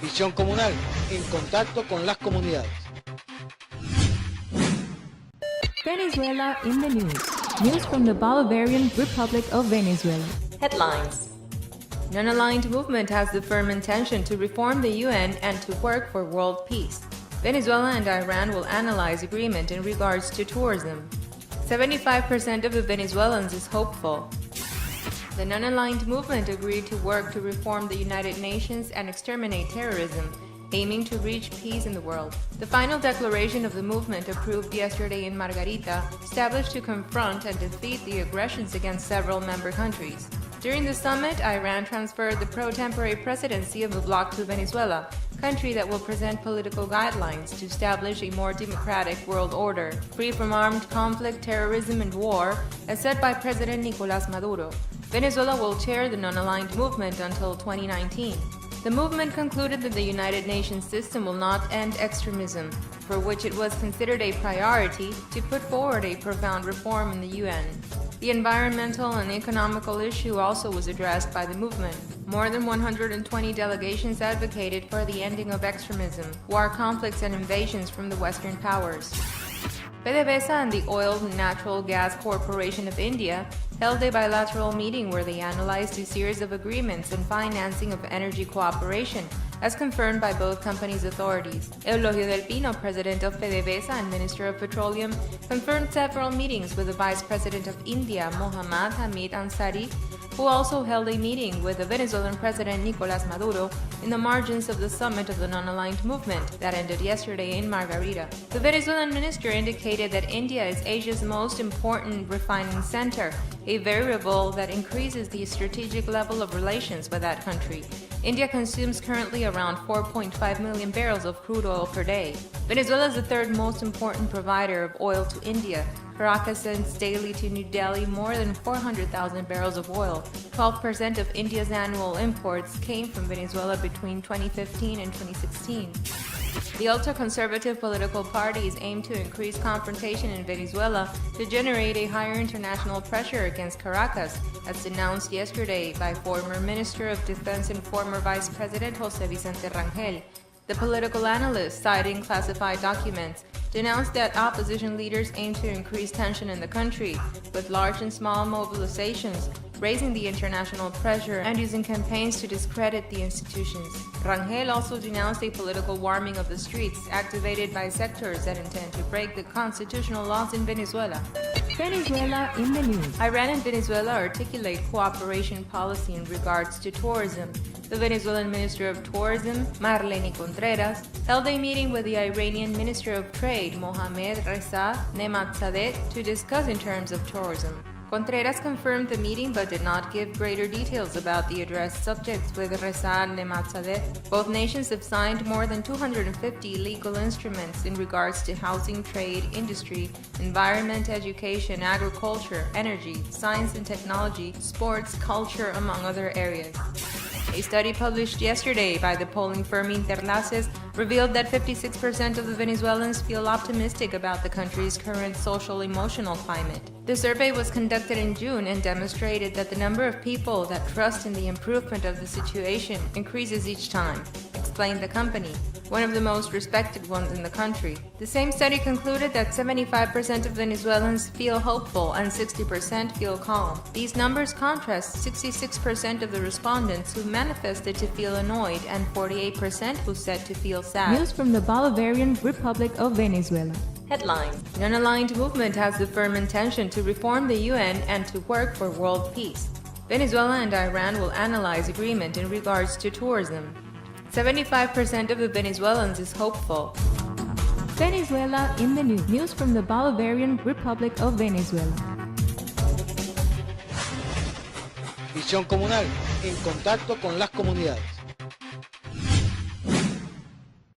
Visión comunal, en contacto con las comunidades. Venezuela in the news. News from the Bolivarian Republic of Venezuela. Headlines. Non-aligned movement has the firm intention to reform the UN and to work for world peace. Venezuela and Iran will analyze agreement in regards to tourism. 75% of the Venezuelans is hopeful. The non-aligned movement agreed to work to reform the United Nations and exterminate terrorism, aiming to reach peace in the world. The final declaration of the movement approved yesterday in Margarita established to confront and defeat the aggressions against several member countries. During the summit, Iran transferred the pro-tempore presidency of the bloc to Venezuela, a country that will present political guidelines to establish a more democratic world order, free from armed conflict, terrorism, and war, as said by President Nicolás Maduro. Venezuela will chair the non-aligned movement until 2019. The movement concluded that the United Nations system will not end extremism, for which it was considered a priority to put forward a profound reform in the UN. The environmental and economical issue also was addressed by the movement. More than 120 delegations advocated for the ending of extremism, war conflicts and invasions from the Western powers. PDVSA and the Oil and Natural Gas Corporation of India held a bilateral meeting where they analyzed a series of agreements and financing of energy cooperation, as confirmed by both companies' authorities. Eulogio del Pino, president of PDVSA and Minister of Petroleum, confirmed several meetings with the Vice President of India, Mohammad Hamid Ansari, who also held a meeting with the Venezuelan President Nicolás Maduro in the margins of the summit of the non-aligned movement that ended yesterday in Margarita. The Venezuelan minister indicated that India is Asia's most important refining center, a variable that increases the strategic level of relations with that country. India consumes currently around 4.5 million barrels of crude oil per day. Venezuela is the third most important provider of oil to India. Caracas sends daily to New Delhi more than 400,000 barrels of oil. 12% of India's annual imports came from Venezuela between 2015 and 2016. The ultra-conservative political parties aim to increase confrontation in Venezuela to generate a higher international pressure against Caracas, as denounced yesterday by former Minister of Defense and former Vice President José Vicente Rangel. The political analyst, citing classified documents, denounced that opposition leaders aim to increase tension in the country, with large and small mobilizations, raising the international pressure and using campaigns to discredit the institutions. Rangel also denounced a political warming of the streets activated by sectors that intend to break the constitutional laws in Venezuela. Venezuela in the news. Iran and Venezuela articulate cooperation policy in regards to tourism. The Venezuelan Minister of Tourism, Marlene Contreras, held a meeting with the Iranian Minister of Trade, Mohammad Reza Nematzadeh, to discuss in terms of tourism. Contreras confirmed the meeting but did not give greater details about the addressed subjects with Reza Nematzadeh. Both nations have signed more than 250 legal instruments in regards to housing, trade, industry, environment, education, agriculture, energy, science and technology, sports, culture, among other areas. A study published yesterday by the polling firm Interlaces revealed that 56% of the Venezuelans feel optimistic about the country's current social-emotional climate. The survey was conducted in June and demonstrated that the number of people that trust in the improvement of the situation increases each time, explained the company, one of the most respected ones in the country. The same study concluded that 75% of Venezuelans feel hopeful and 60% feel calm. These numbers contrast 66% of the respondents who manifested to feel annoyed and 48% who said to feel sad. News from the Bolivarian Republic of Venezuela. Headline. Non-aligned movement has the firm intention to reform the UN and to work for world peace. Venezuela and Iran will analyze agreement in regards to tourism. 75% of the Venezuelans is hopeful. Venezuela in the news. News from the Bolivarian Republic of Venezuela. Visión comunal, en contacto con las comunidades.